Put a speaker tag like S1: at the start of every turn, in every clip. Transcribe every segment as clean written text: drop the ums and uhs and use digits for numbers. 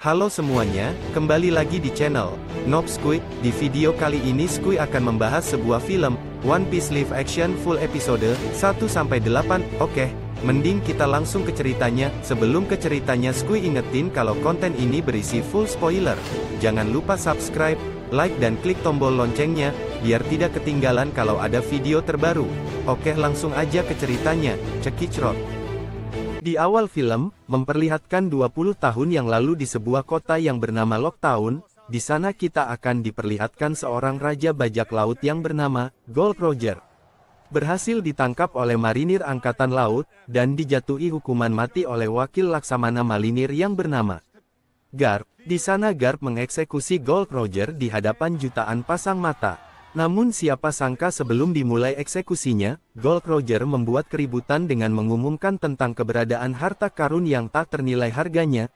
S1: Halo semuanya, kembali lagi di channel Noob Squid. Di video kali ini Squid akan membahas sebuah film One Piece live action full episode 1-8. Oke, mending kita langsung ke ceritanya. Sebelum ke ceritanya, Squid ingetin kalau konten ini berisi full spoiler. Jangan lupa subscribe, like dan klik tombol loncengnya, biar tidak ketinggalan kalau ada video terbaru. Oke, langsung aja ke ceritanya, cekicrot. Di awal film, memperlihatkan 20 tahun yang lalu di sebuah kota yang bernama Locktown. Di sana kita akan diperlihatkan seorang raja bajak laut yang bernama Gold Roger. Berhasil ditangkap oleh marinir angkatan laut, dan dijatuhi hukuman mati oleh wakil laksamana marinir yang bernama Garp. Di sana Garp mengeksekusi Gold Roger di hadapan jutaan pasang mata. Namun siapa sangka sebelum dimulai eksekusinya, Gold Roger membuat keributan dengan mengumumkan tentang keberadaan harta karun yang tak ternilai harganya,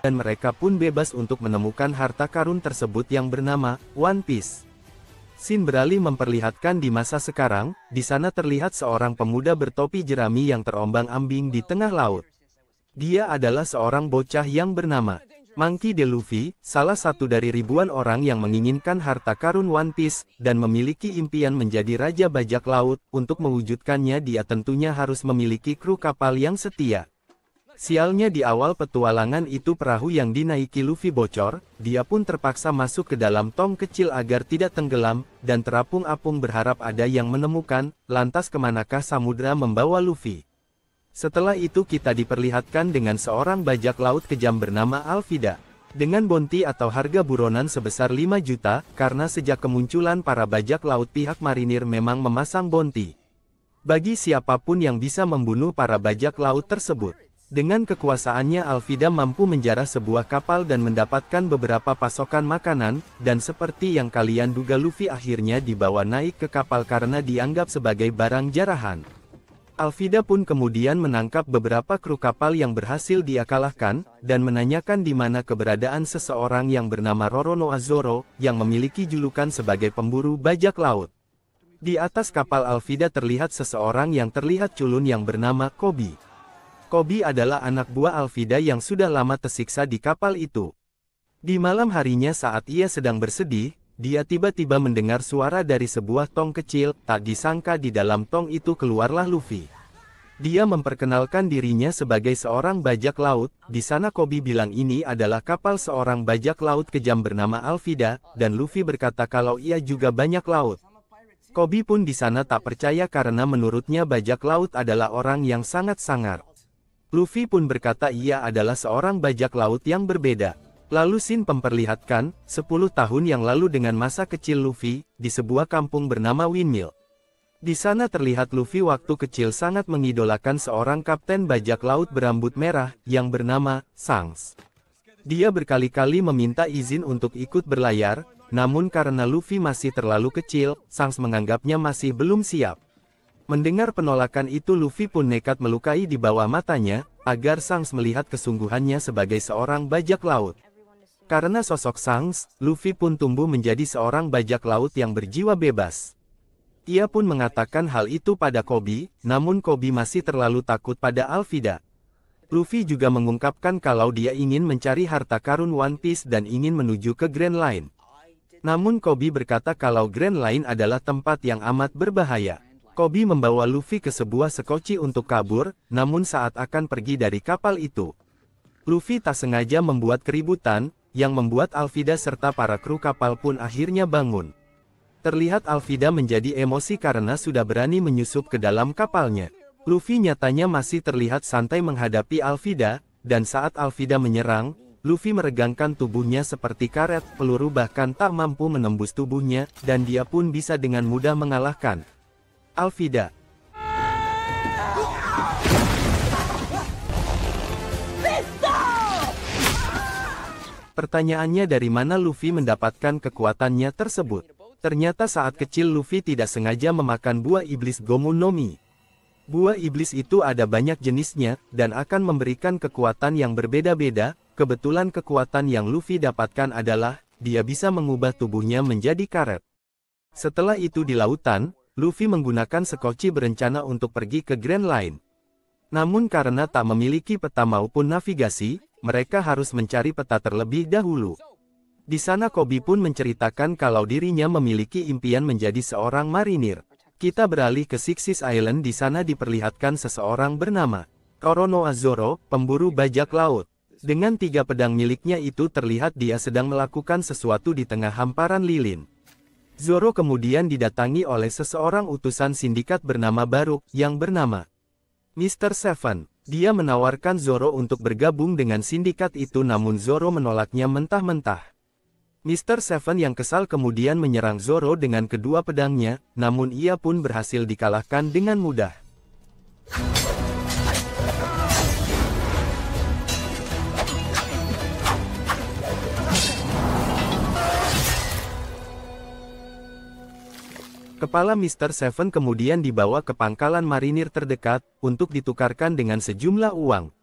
S1: dan mereka pun bebas untuk menemukan harta karun tersebut yang bernama One Piece. Scene beralih memperlihatkan di masa sekarang. Di sana terlihat seorang pemuda bertopi jerami yang terombang-ambing di tengah laut. Dia adalah seorang bocah yang bernama Monkey D. Luffy, salah satu dari ribuan orang yang menginginkan harta karun One Piece, dan memiliki impian menjadi raja bajak laut. Untuk mewujudkannya dia tentunya harus memiliki kru kapal yang setia. Sialnya di awal petualangan itu perahu yang dinaiki Luffy bocor, dia pun terpaksa masuk ke dalam tong kecil agar tidak tenggelam, dan terapung-apung berharap ada yang menemukan. Lantas kemanakah samudra membawa Luffy? Setelah itu kita diperlihatkan dengan seorang bajak laut kejam bernama Alvida. Dengan bounty atau harga buronan sebesar 5 juta, karena sejak kemunculan para bajak laut pihak marinir memang memasang bounty bagi siapapun yang bisa membunuh para bajak laut tersebut. Dengan kekuasaannya Alvida mampu menjarah sebuah kapal dan mendapatkan beberapa pasokan makanan, dan seperti yang kalian duga Luffy akhirnya dibawa naik ke kapal karena dianggap sebagai barang jarahan. Alvida pun kemudian menangkap beberapa kru kapal yang berhasil dia kalahkan, dan menanyakan di mana keberadaan seseorang yang bernama Roronoa Zoro, yang memiliki julukan sebagai pemburu bajak laut. Di atas kapal Alvida terlihat seseorang yang terlihat culun yang bernama Koby. Koby adalah anak buah Alvida yang sudah lama tersiksa di kapal itu. Di malam harinya saat ia sedang bersedih, dia tiba-tiba mendengar suara dari sebuah tong kecil. Tak disangka di dalam tong itu keluarlah Luffy. Dia memperkenalkan dirinya sebagai seorang bajak laut. Di sana Koby bilang ini adalah kapal seorang bajak laut kejam bernama Alvida, dan Luffy berkata kalau ia juga banyak laut. Koby pun di sana tak percaya karena menurutnya bajak laut adalah orang yang sangat sangar. Luffy pun berkata ia adalah seorang bajak laut yang berbeda. Lalu scene memperlihatkan 10 tahun yang lalu dengan masa kecil Luffy, di sebuah kampung bernama Windmill. Di sana terlihat Luffy waktu kecil sangat mengidolakan seorang kapten bajak laut berambut merah, yang bernama Shanks. Dia berkali-kali meminta izin untuk ikut berlayar, namun karena Luffy masih terlalu kecil, Shanks menganggapnya masih belum siap. Mendengar penolakan itu Luffy pun nekat melukai di bawah matanya, agar Shanks melihat kesungguhannya sebagai seorang bajak laut. Karena sosok Shanks, Luffy pun tumbuh menjadi seorang bajak laut yang berjiwa bebas. Ia pun mengatakan hal itu pada Koby, namun Koby masih terlalu takut pada Alvida. Luffy juga mengungkapkan kalau dia ingin mencari harta karun One Piece dan ingin menuju ke Grand Line. Namun Koby berkata kalau Grand Line adalah tempat yang amat berbahaya. Koby membawa Luffy ke sebuah sekoci untuk kabur, namun saat akan pergi dari kapal itu, Luffy tak sengaja membuat keributan, yang membuat Alvida serta para kru kapal pun akhirnya bangun. Terlihat Alvida menjadi emosi karena sudah berani menyusup ke dalam kapalnya. Luffy nyatanya masih terlihat santai menghadapi Alvida, dan saat Alvida menyerang, Luffy meregangkan tubuhnya seperti karet, peluru bahkan tak mampu menembus tubuhnya, dan dia pun bisa dengan mudah mengalahkan Alvida. Pertanyaannya dari mana Luffy mendapatkan kekuatannya tersebut? Ternyata saat kecil Luffy tidak sengaja memakan buah iblis Gomu no Mi. Buah iblis itu ada banyak jenisnya, dan akan memberikan kekuatan yang berbeda-beda. Kebetulan kekuatan yang Luffy dapatkan adalah, dia bisa mengubah tubuhnya menjadi karet. Setelah itu di lautan, Luffy menggunakan sekoci berencana untuk pergi ke Grand Line. Namun karena tak memiliki peta maupun navigasi, mereka harus mencari peta terlebih dahulu. Di sana Kobe pun menceritakan kalau dirinya memiliki impian menjadi seorang marinir. Kita beralih ke Sixes Island. Di sana diperlihatkan seseorang bernama Koronoa Zoro, pemburu bajak laut. Dengan 3 pedang miliknya itu terlihat dia sedang melakukan sesuatu di tengah hamparan lilin. Zoro kemudian didatangi oleh seseorang utusan sindikat bernama Baruk, yang bernama Mr. Seven. Dia menawarkan Zoro untuk bergabung dengan sindikat itu, namun Zoro menolaknya mentah-mentah. Mr. Seven yang kesal kemudian menyerang Zoro dengan kedua pedangnya, namun ia pun berhasil dikalahkan dengan mudah. Kepala Mr. Seven kemudian dibawa ke pangkalan marinir terdekat, untuk ditukarkan dengan sejumlah uang.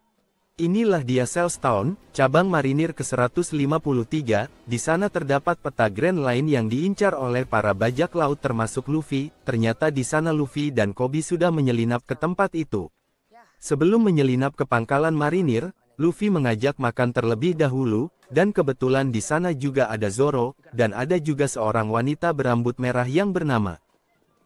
S1: Inilah dia Cells Town, cabang marinir ke-153, di sana terdapat peta Grand Line yang diincar oleh para bajak laut termasuk Luffy. Ternyata di sana Luffy dan Kobe sudah menyelinap ke tempat itu. Sebelum menyelinap ke pangkalan marinir, Luffy mengajak makan terlebih dahulu, dan kebetulan di sana juga ada Zoro, dan ada juga seorang wanita berambut merah yang bernama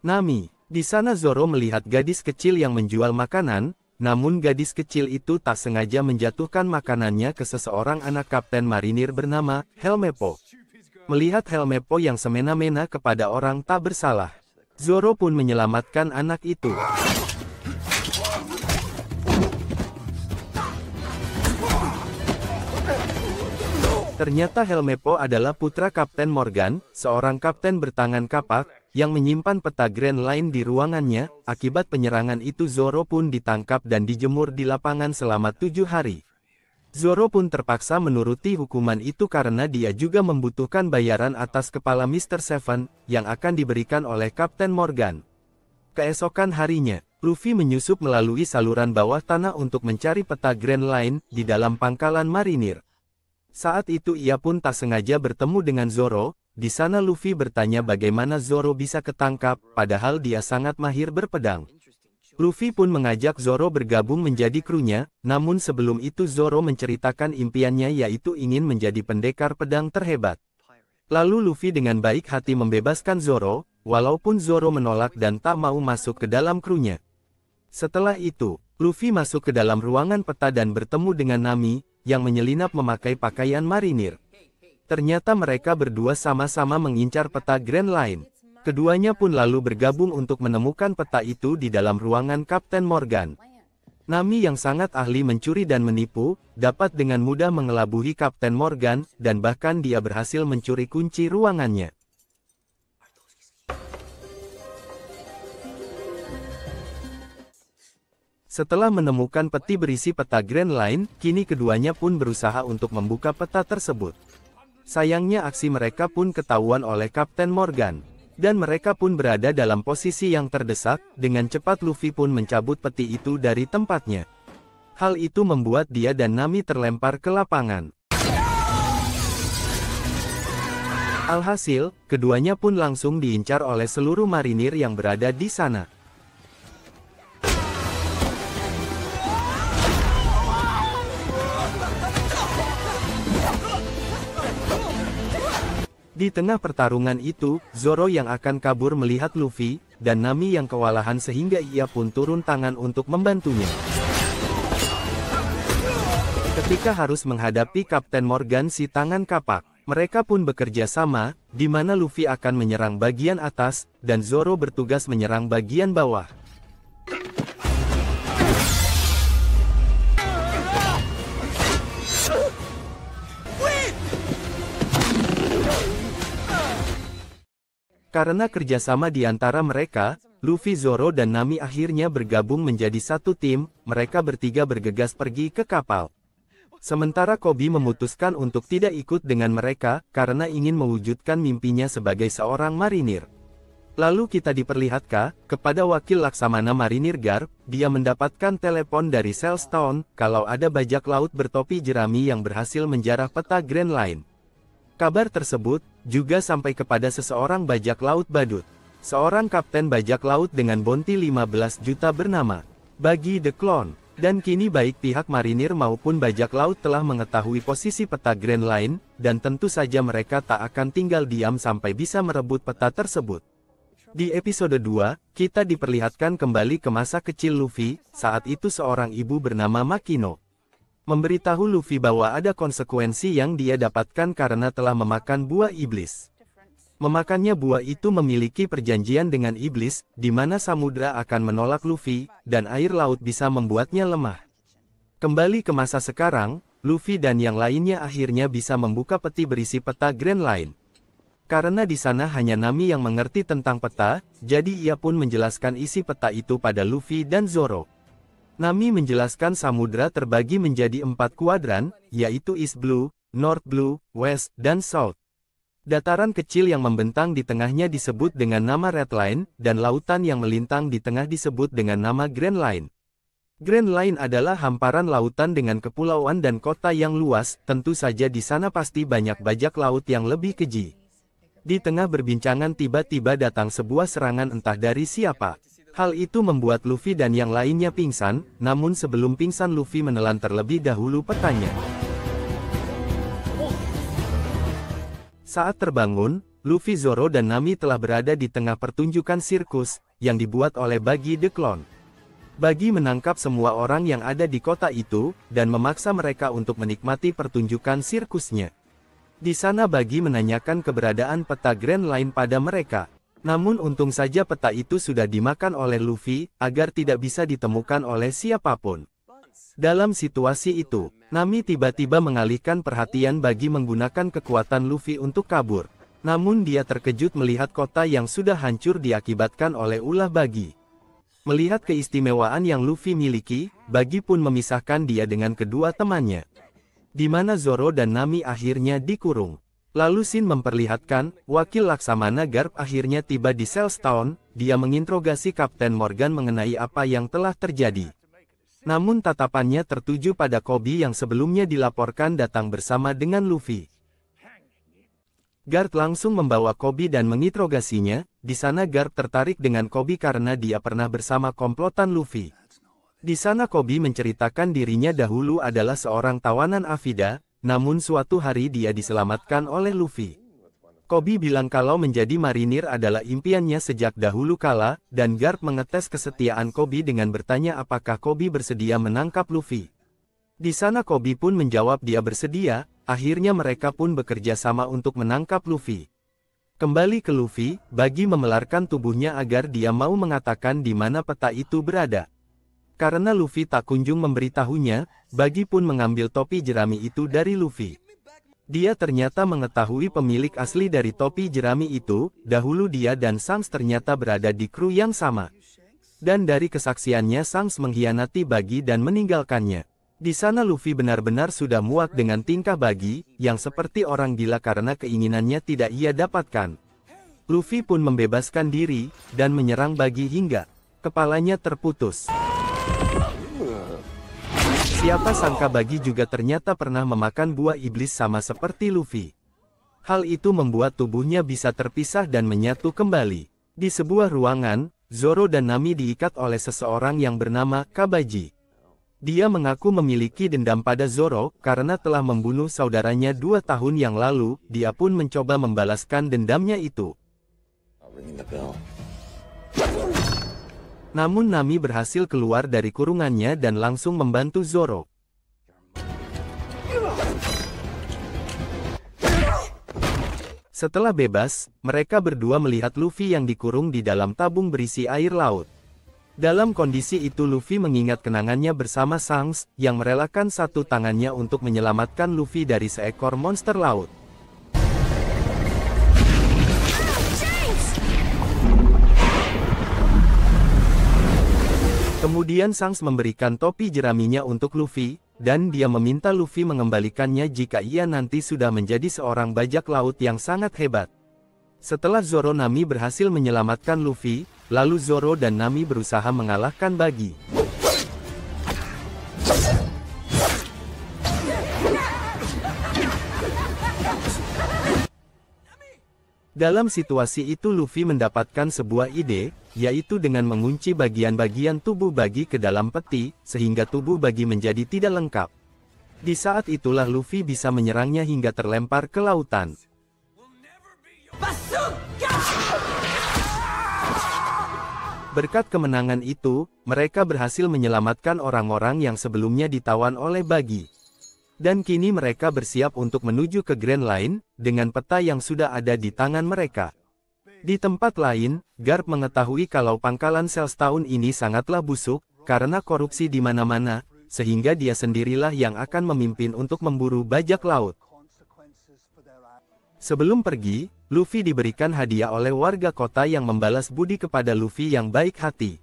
S1: Nami. Di sana Zoro melihat gadis kecil yang menjual makanan, namun gadis kecil itu tak sengaja menjatuhkan makanannya ke seseorang anak kapten marinir bernama Helmeppo. Melihat Helmeppo yang semena-mena kepada orang tak bersalah, Zoro pun menyelamatkan anak itu. Ternyata Helmeppo adalah putra Kapten Morgan, seorang kapten bertangan kapak, yang menyimpan peta Grand Line di ruangannya. Akibat penyerangan itu Zoro pun ditangkap dan dijemur di lapangan selama 7 hari. Zoro pun terpaksa menuruti hukuman itu karena dia juga membutuhkan bayaran atas kepala Mr. Seven, yang akan diberikan oleh Kapten Morgan. Keesokan harinya, Luffy menyusup melalui saluran bawah tanah untuk mencari peta Grand Line, di dalam pangkalan marinir. Saat itu ia pun tak sengaja bertemu dengan Zoro. Di sana Luffy bertanya bagaimana Zoro bisa ketangkap, padahal dia sangat mahir berpedang. Luffy pun mengajak Zoro bergabung menjadi krunya, namun sebelum itu Zoro menceritakan impiannya, yaitu ingin menjadi pendekar pedang terhebat. Lalu Luffy dengan baik hati membebaskan Zoro, walaupun Zoro menolak dan tak mau masuk ke dalam krunya. Setelah itu, Luffy masuk ke dalam ruangan peta dan bertemu dengan Nami, yang menyelinap memakai pakaian marinir. Ternyata mereka berdua sama-sama mengincar peta Grand Line. Keduanya pun lalu bergabung untuk menemukan peta itu di dalam ruangan Kapten Morgan. Nami yang sangat ahli mencuri dan menipu, dapat dengan mudah mengelabuhi Kapten Morgan, dan bahkan dia berhasil mencuri kunci ruangannya. Setelah menemukan peti berisi peta Grand Line, kini keduanya pun berusaha untuk membuka peta tersebut. Sayangnya aksi mereka pun ketahuan oleh Kapten Morgan. Dan mereka pun berada dalam posisi yang terdesak. Dengan cepat Luffy pun mencabut peti itu dari tempatnya. Hal itu membuat dia dan Nami terlempar ke lapangan. Alhasil, keduanya pun langsung diincar oleh seluruh marinir yang berada di sana. Di tengah pertarungan itu, Zoro yang akan kabur melihat Luffy, dan Nami yang kewalahan sehingga ia pun turun tangan untuk membantunya. Ketika harus menghadapi Kapten Morgan si tangan kapak, mereka pun bekerja sama, di mana Luffy akan menyerang bagian atas, dan Zoro bertugas menyerang bagian bawah. Karena kerjasama di antara mereka, Luffy, Zoro dan Nami akhirnya bergabung menjadi satu tim. Mereka bertiga bergegas pergi ke kapal. Sementara Kobe memutuskan untuk tidak ikut dengan mereka, karena ingin mewujudkan mimpinya sebagai seorang marinir. Lalu kita diperlihatkan, kepada wakil Laksamana Marinir Garp, dia mendapatkan telepon dari Cells Town, kalau ada bajak laut bertopi jerami yang berhasil menjarah peta Grand Line. Kabar tersebut juga sampai kepada seseorang bajak laut badut. Seorang kapten bajak laut dengan bounty 15 juta bernama Buggy the Clown. Dan kini baik pihak marinir maupun bajak laut telah mengetahui posisi peta Grand Line, dan tentu saja mereka tak akan tinggal diam sampai bisa merebut peta tersebut. Di episode 2, kita diperlihatkan kembali ke masa kecil Luffy, saat itu seorang ibu bernama Makino memberitahu Luffy bahwa ada konsekuensi yang dia dapatkan karena telah memakan buah iblis. Memakannya buah itu memiliki perjanjian dengan iblis, di mana samudra akan menolak Luffy, dan air laut bisa membuatnya lemah. Kembali ke masa sekarang, Luffy dan yang lainnya akhirnya bisa membuka peti berisi peta Grand Line. Karena di sana hanya Nami yang mengerti tentang peta, jadi ia pun menjelaskan isi peta itu pada Luffy dan Zoro. Nami menjelaskan samudra terbagi menjadi 4 kuadran, yaitu East Blue, North Blue, West, dan South. Dataran kecil yang membentang di tengahnya disebut dengan nama Red Line, dan lautan yang melintang di tengah disebut dengan nama Grand Line. Grand Line adalah hamparan lautan dengan kepulauan dan kota yang luas, tentu saja di sana pasti banyak bajak laut yang lebih keji. Di tengah berbincangan tiba-tiba datang sebuah serangan entah dari siapa. Hal itu membuat Luffy dan yang lainnya pingsan, namun sebelum pingsan Luffy menelan terlebih dahulu petanya. Saat terbangun, Luffy, Zoro dan Nami telah berada di tengah pertunjukan sirkus, yang dibuat oleh Buggy the Clown. Buggy menangkap semua orang yang ada di kota itu, dan memaksa mereka untuk menikmati pertunjukan sirkusnya. Di sana Buggy menanyakan keberadaan peta Grand Line pada mereka. Namun untung saja peta itu sudah dimakan oleh Luffy, agar tidak bisa ditemukan oleh siapapun. Dalam situasi itu, Nami tiba-tiba mengalihkan perhatian Buggy menggunakan kekuatan Luffy untuk kabur. Namun dia terkejut melihat kota yang sudah hancur diakibatkan oleh ulah Buggy. Melihat keistimewaan yang Luffy miliki, Buggy pun memisahkan dia dengan kedua temannya. Di mana Zoro dan Nami akhirnya dikurung. Lalu Shin memperlihatkan, wakil Laksamana Garp akhirnya tiba di Cells Town, dia menginterogasi Kapten Morgan mengenai apa yang telah terjadi. Namun tatapannya tertuju pada Koby yang sebelumnya dilaporkan datang bersama dengan Luffy. Garp langsung membawa Koby dan menginterogasinya, di sana Garp tertarik dengan Koby karena dia pernah bersama komplotan Luffy. Di sana Koby menceritakan dirinya dahulu adalah seorang tawanan Afida, namun suatu hari dia diselamatkan oleh Luffy. Koby bilang kalau menjadi marinir adalah impiannya sejak dahulu kala, dan Garp mengetes kesetiaan Koby dengan bertanya apakah Koby bersedia menangkap Luffy. Di sana Koby pun menjawab dia bersedia, akhirnya mereka pun bekerja sama untuk menangkap Luffy. Kembali ke Luffy, Buggy memelarkan tubuhnya agar dia mau mengatakan di mana peta itu berada. Karena Luffy tak kunjung memberitahunya, Buggy pun mengambil topi jerami itu dari Luffy. Dia ternyata mengetahui pemilik asli dari topi jerami itu, dahulu dia dan Shanks ternyata berada di kru yang sama. Dan dari kesaksiannya Shanks mengkhianati Buggy dan meninggalkannya. Di sana Luffy benar-benar sudah muak dengan tingkah Buggy, yang seperti orang gila karena keinginannya tidak ia dapatkan. Luffy pun membebaskan diri, dan menyerang Buggy hingga kepalanya terputus. Siapa sangka Buggy juga ternyata pernah memakan buah iblis sama seperti Luffy. Hal itu membuat tubuhnya bisa terpisah dan menyatu kembali. Di sebuah ruangan, Zoro dan Nami diikat oleh seseorang yang bernama Kabaji. Dia mengaku memiliki dendam pada Zoro, karena telah membunuh saudaranya 2 tahun yang lalu, dia pun mencoba membalaskan dendamnya itu. Namun Nami berhasil keluar dari kurungannya dan langsung membantu Zoro. Setelah bebas, mereka berdua melihat Luffy yang dikurung di dalam tabung berisi air laut. Dalam kondisi itu Luffy mengingat kenangannya bersama Shanks, yang merelakan satu tangannya untuk menyelamatkan Luffy dari seekor monster laut. Kemudian Shanks memberikan topi jeraminya untuk Luffy, dan dia meminta Luffy mengembalikannya jika ia nanti sudah menjadi seorang bajak laut yang sangat hebat. Setelah Zoro Nami berhasil menyelamatkan Luffy, lalu Zoro dan Nami berusaha mengalahkan Buggy. Dalam situasi itu Luffy mendapatkan sebuah ide, yaitu dengan mengunci bagian-bagian tubuh Buggy ke dalam peti, sehingga tubuh Buggy menjadi tidak lengkap. Di saat itulah Luffy bisa menyerangnya hingga terlempar ke lautan. Berkat kemenangan itu, mereka berhasil menyelamatkan orang-orang yang sebelumnya ditawan oleh Buggy. Dan kini mereka bersiap untuk menuju ke Grand Line, dengan peta yang sudah ada di tangan mereka. Di tempat lain, Garp mengetahui kalau pangkalan Cells tahun ini sangatlah busuk, karena korupsi di mana-mana, sehingga dia sendirilah yang akan memimpin untuk memburu bajak laut. Sebelum pergi, Luffy diberikan hadiah oleh warga kota yang membalas budi kepada Luffy yang baik hati.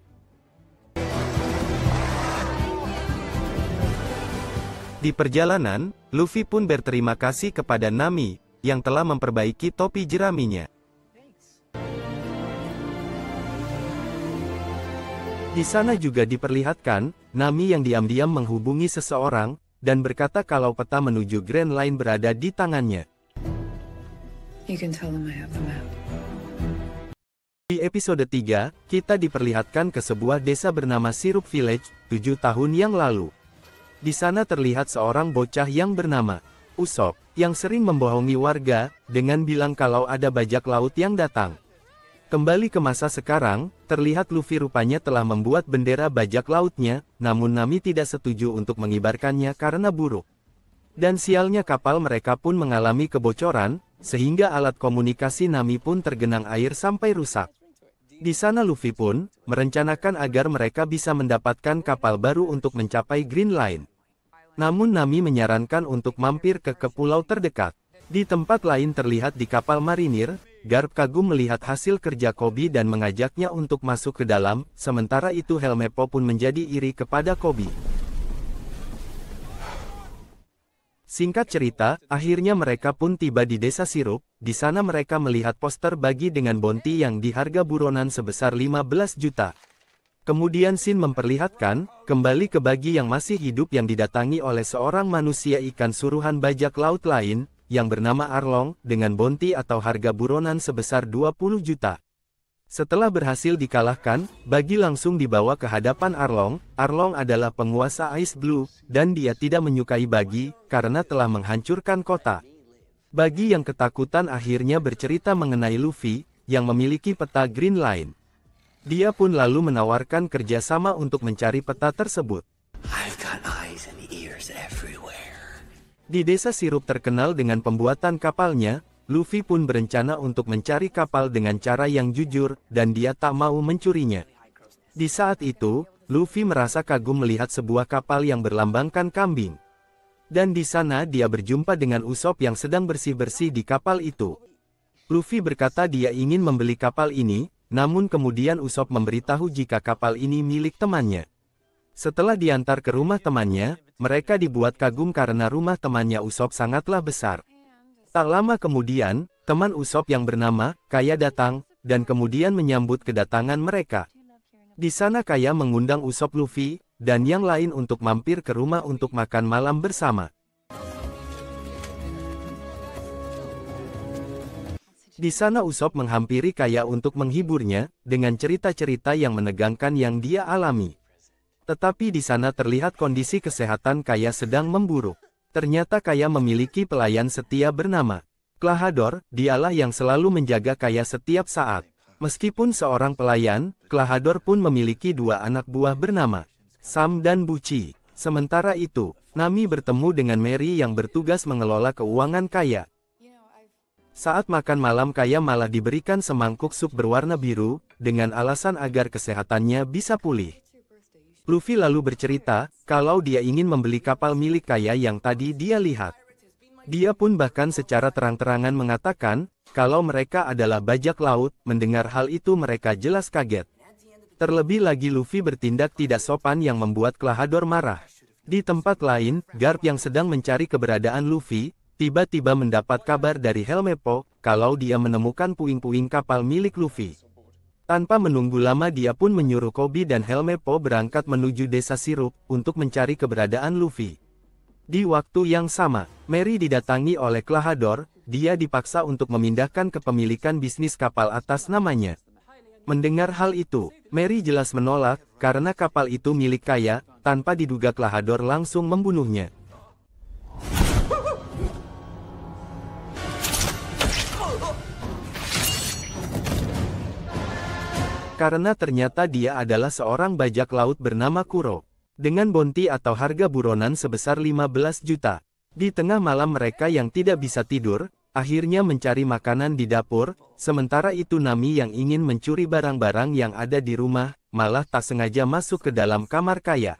S1: Di perjalanan, Luffy pun berterima kasih kepada Nami, yang telah memperbaiki topi jeraminya. Di sana juga diperlihatkan, Nami yang diam-diam menghubungi seseorang, dan berkata kalau peta menuju Grand Line berada di tangannya.
S2: You can tell them I have the map.
S1: Di episode 3, kita diperlihatkan ke sebuah desa bernama Syrup Village, 7 tahun yang lalu. Di sana terlihat seorang bocah yang bernama Usopp, yang sering membohongi warga, dengan bilang kalau ada bajak laut yang datang. Kembali ke masa sekarang, terlihat Luffy rupanya telah membuat bendera bajak lautnya, namun Nami tidak setuju untuk mengibarkannya karena buruk. Dan sialnya kapal mereka pun mengalami kebocoran, sehingga alat komunikasi Nami pun tergenang air sampai rusak. Di sana Luffy pun merencanakan agar mereka bisa mendapatkan kapal baru untuk mencapai Green Line. Namun Nami menyarankan untuk mampir ke pulau terdekat. Di tempat lain terlihat di kapal marinir, Garp kagum melihat hasil kerja Koby dan mengajaknya untuk masuk ke dalam, sementara itu Helmeppo pun menjadi iri kepada Koby. Singkat cerita, akhirnya mereka pun tiba di desa Syrup. Di sana mereka melihat poster Buggy dengan bounty yang diharga buronan sebesar 15 juta. Kemudian Shin memperlihatkan, kembali ke Buggy yang masih hidup yang didatangi oleh seorang manusia ikan suruhan bajak laut lain, yang bernama Arlong, dengan bounty atau harga buronan sebesar 20 juta. Setelah berhasil dikalahkan, Buggy langsung dibawa ke hadapan Arlong. Arlong adalah penguasa Ice Blue, dan dia tidak menyukai Buggy, karena telah menghancurkan kota. Buggy yang ketakutan akhirnya bercerita mengenai Luffy, yang memiliki peta Green Line. Dia pun lalu menawarkan kerjasama untuk mencari peta tersebut.
S3: I've got eyes and ears everywhere.
S1: Di desa Syrup terkenal dengan pembuatan kapalnya, Luffy pun berencana untuk mencari kapal dengan cara yang jujur, dan dia tak mau mencurinya. Di saat itu, Luffy merasa kagum melihat sebuah kapal yang berlambangkan kambing. Dan di sana dia berjumpa dengan Usopp yang sedang bersih-bersih di kapal itu. Luffy berkata dia ingin membeli kapal ini, namun kemudian Usopp memberitahu jika kapal ini milik temannya. Setelah diantar ke rumah temannya, mereka dibuat kagum karena rumah temannya Usopp sangatlah besar. Tak lama kemudian, teman Usopp yang bernama Kaya datang, dan kemudian menyambut kedatangan mereka. Di sana Kaya mengundang Usopp, Luffy, dan yang lain untuk mampir ke rumah untuk makan malam bersama. Di sana Usopp menghampiri Kaya untuk menghiburnya, dengan cerita-cerita yang menegangkan yang dia alami. Tetapi di sana terlihat kondisi kesehatan Kaya sedang memburuk. Ternyata Kaya memiliki pelayan setia bernama Klahadore, dialah yang selalu menjaga Kaya setiap saat. Meskipun seorang pelayan, Klahadore pun memiliki 2 anak buah bernama Sam dan Buci. Sementara itu, Nami bertemu dengan Mary yang bertugas mengelola keuangan Kaya. Saat makan malam Kaya malah diberikan semangkuk sup berwarna biru, dengan alasan agar kesehatannya bisa pulih. Luffy lalu bercerita, kalau dia ingin membeli kapal milik Kaya yang tadi dia lihat. Dia pun bahkan secara terang-terangan mengatakan, kalau mereka adalah bajak laut. Mendengar hal itu mereka jelas kaget. Terlebih lagi Luffy bertindak tidak sopan yang membuat Klahadore marah. Di tempat lain, Garp yang sedang mencari keberadaan Luffy, tiba-tiba mendapat kabar dari Helmeppo, kalau dia menemukan puing-puing kapal milik Luffy. Tanpa menunggu lama dia pun menyuruh Koby dan Helmeppo berangkat menuju desa Syrup, untuk mencari keberadaan Luffy. Di waktu yang sama, Mary didatangi oleh Klahadore. Dia dipaksa untuk memindahkan kepemilikan bisnis kapal atas namanya. Mendengar hal itu, Mary jelas menolak, karena kapal itu milik Kaya. Tanpa diduga Klahadore langsung membunuhnya. Karena ternyata dia adalah seorang bajak laut bernama Kuro. Dengan bounty atau harga buronan sebesar 15 juta. Di tengah malam mereka yang tidak bisa tidur, akhirnya mencari makanan di dapur. Sementara itu Nami yang ingin mencuri barang-barang yang ada di rumah, malah tak sengaja masuk ke dalam kamar Kaya.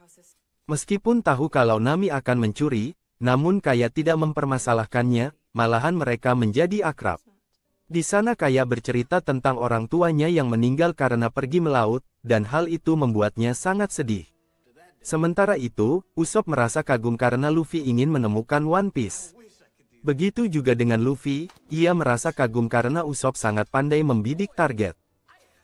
S1: Meskipun tahu kalau Nami akan mencuri, namun Kaya tidak mempermasalahkannya, malahan mereka menjadi akrab. Di sana Kaya bercerita tentang orang tuanya yang meninggal karena pergi melaut, dan hal itu membuatnya sangat sedih. Sementara itu, Usopp merasa kagum karena Luffy ingin menemukan One Piece. Begitu juga dengan Luffy, ia merasa kagum karena Usopp sangat pandai membidik target.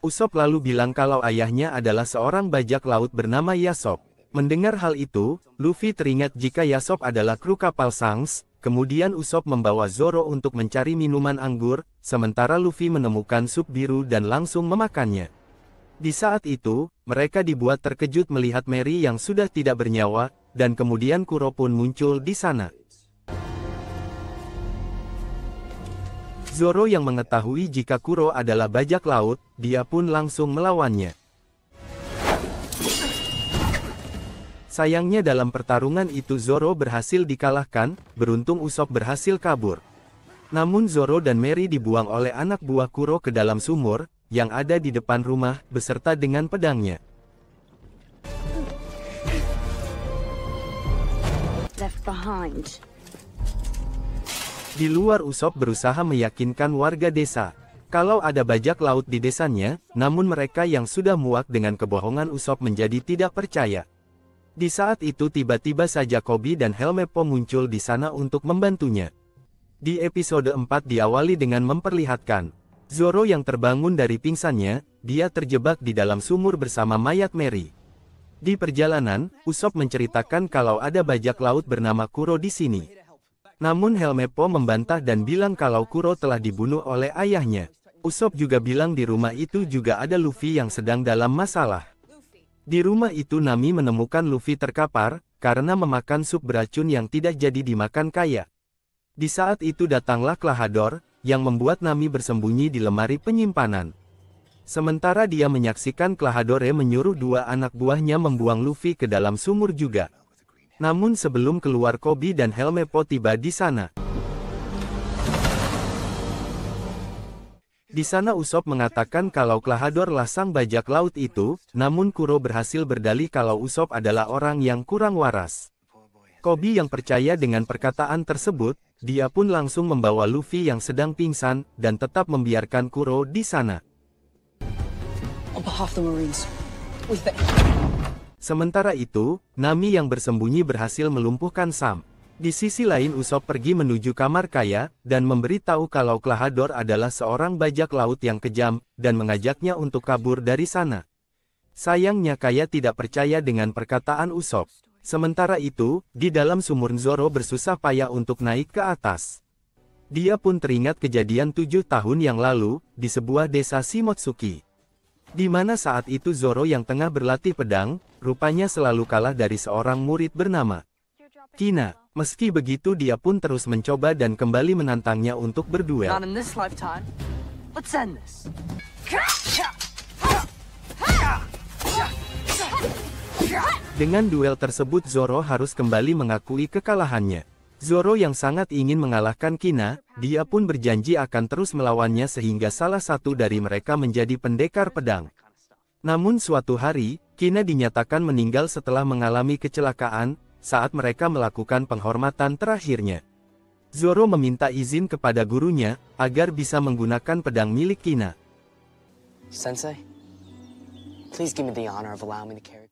S1: Usopp lalu bilang kalau ayahnya adalah seorang bajak laut bernama Yasop. Mendengar hal itu, Luffy teringat jika Yasop adalah kru kapal Shanks. Kemudian Usopp membawa Zoro untuk mencari minuman anggur, sementara Luffy menemukan sup biru dan langsung memakannya. Di saat itu, mereka dibuat terkejut melihat Mary yang sudah tidak bernyawa, dan kemudian Kuro pun muncul di sana. Zoro yang mengetahui jika Kuro adalah bajak laut, dia pun langsung melawannya. Sayangnya dalam pertarungan itu Zoro berhasil dikalahkan, beruntung Usopp berhasil kabur. Namun Zoro dan Mary dibuang oleh anak buah Kuro ke dalam sumur, yang ada di depan rumah, beserta dengan pedangnya.
S4: Left behind.
S1: Di luar Usopp berusaha meyakinkan warga desa, kalau ada bajak laut di desanya, namun mereka yang sudah muak dengan kebohongan Usopp menjadi tidak percaya. Di saat itu tiba-tiba saja Koby dan Helmeppo muncul di sana untuk membantunya. Di episode 4 diawali dengan memperlihatkan Zoro yang terbangun dari pingsannya, dia terjebak di dalam sumur bersama mayat Mary. Di perjalanan, Usopp menceritakan kalau ada bajak laut bernama Kuro di sini. Namun Helmeppo membantah dan bilang kalau Kuro telah dibunuh oleh ayahnya. Usopp juga bilang di rumah itu juga ada Luffy yang sedang dalam masalah. Di rumah itu Nami menemukan Luffy terkapar, karena memakan sup beracun yang tidak jadi dimakan Kaya. Di saat itu datanglah Klahadore, yang membuat Nami bersembunyi di lemari penyimpanan. Sementara dia menyaksikan Klahadore menyuruh dua anak buahnya membuang Luffy ke dalam sumur juga. Namun sebelum keluar Koby dan Helmeppo tiba di sana. Di sana Usopp mengatakan kalau Klahadore lah sang bajak laut itu, namun Kuro berhasil berdalih kalau Usopp adalah orang yang kurang waras. Koby yang percaya dengan perkataan tersebut, dia pun langsung membawa Luffy yang sedang pingsan, dan tetap membiarkan Kuro di sana.
S2: On behalf of the Marines, we thank.
S1: Sementara itu, Nami yang bersembunyi berhasil melumpuhkan Sam. Di sisi lain Usopp pergi menuju kamar Kaya, dan memberitahu kalau Klahadore adalah seorang bajak laut yang kejam, dan mengajaknya untuk kabur dari sana. Sayangnya Kaya tidak percaya dengan perkataan Usopp. Sementara itu, di dalam sumur Zoro bersusah payah untuk naik ke atas. Dia pun teringat kejadian 7 tahun yang lalu, di sebuah desa Shimotsuki. Di mana saat itu Zoro yang tengah berlatih pedang, rupanya selalu kalah dari seorang murid bernama Kina. Meski begitu dia pun terus mencoba dan kembali menantangnya untuk berduel.
S5: Not in this lifetime. Let's end this.
S1: Dengan duel tersebut Zoro harus kembali mengakui kekalahannya. Zoro yang sangat ingin mengalahkan Kina, dia pun berjanji akan terus melawannya sehingga salah satu dari mereka menjadi pendekar pedang. Namun suatu hari, Kina dinyatakan meninggal setelah mengalami kecelakaan, saat mereka melakukan penghormatan terakhirnya. Zoro meminta izin kepada gurunya, agar bisa menggunakan pedang milik Kina.
S3: Sensei, please give me the honor of allowing me to carry.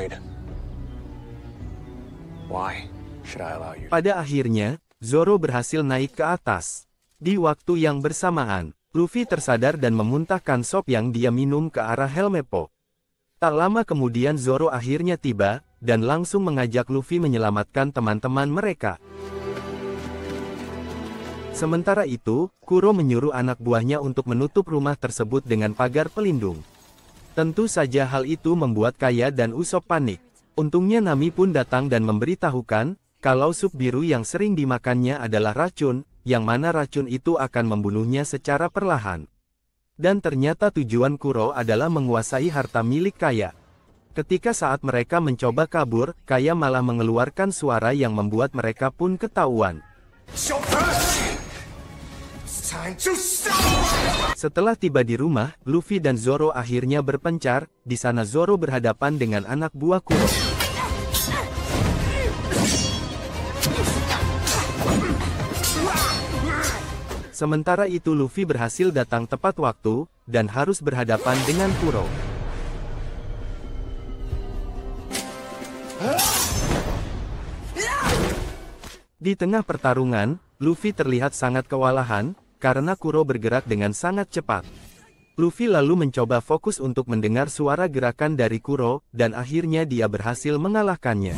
S3: Why should I allow you?
S1: Pada akhirnya, Zoro berhasil naik ke atas. Di waktu yang bersamaan, Luffy tersadar dan memuntahkan sop yang dia minum ke arah Helmeppo. Tak lama kemudian Zoro akhirnya tiba, dan langsung mengajak Luffy menyelamatkan teman-teman mereka. Sementara itu, Kuro menyuruh anak buahnya untuk menutup rumah tersebut dengan pagar pelindung. Tentu saja hal itu membuat Kaya dan Usopp panik. Untungnya Nami pun datang dan memberitahukan, kalau sup biru yang sering dimakannya adalah racun, yang mana racun itu akan membunuhnya secara perlahan. Dan ternyata tujuan Kuro adalah menguasai harta milik Kaya. Ketika saat mereka mencoba kabur, Kaya malah mengeluarkan suara yang membuat mereka pun ketahuan. Setelah tiba di rumah, Luffy dan Zoro akhirnya berpencar. Di sana Zoro berhadapan dengan anak buah Kuro. Sementara itu Luffy berhasil datang tepat waktu, dan harus berhadapan dengan Kuro. Di tengah pertarungan, Luffy terlihat sangat kewalahan, karena Kuro bergerak dengan sangat cepat. Luffy lalu mencoba fokus untuk mendengar suara gerakan dari Kuro, dan akhirnya dia berhasil mengalahkannya.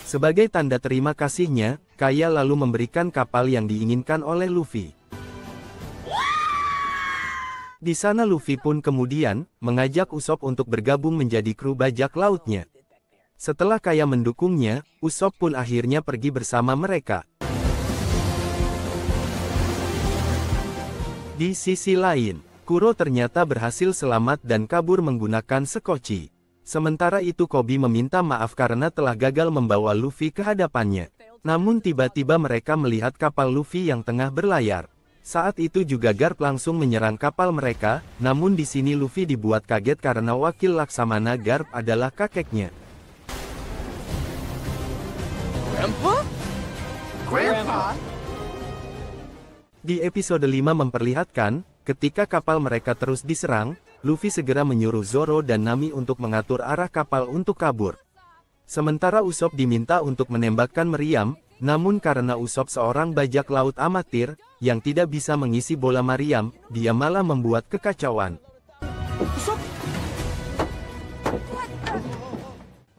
S1: Sebagai tanda terima kasihnya, Kaya lalu memberikan kapal yang diinginkan oleh Luffy. Di sana Luffy pun kemudian mengajak Usopp untuk bergabung menjadi kru bajak lautnya. Setelah Kaya mendukungnya, Usopp pun akhirnya pergi bersama mereka. Di sisi lain, Kuro ternyata berhasil selamat dan kabur menggunakan sekoci. Sementara itu Koby meminta maaf karena telah gagal membawa Luffy ke hadapannya. Namun tiba-tiba mereka melihat kapal Luffy yang tengah berlayar. Saat itu juga Garp langsung menyerang kapal mereka, namun di sini Luffy dibuat kaget karena wakil Laksamana Garp adalah kakeknya.
S5: Grandpa?
S1: Di episode 5 memperlihatkan, ketika kapal mereka terus diserang, Luffy segera menyuruh Zoro dan Nami untuk mengatur arah kapal untuk kabur. Sementara Usopp diminta untuk menembakkan meriam, namun karena Usopp seorang bajak laut amatir, yang tidak bisa mengisi bola meriam, dia malah membuat kekacauan.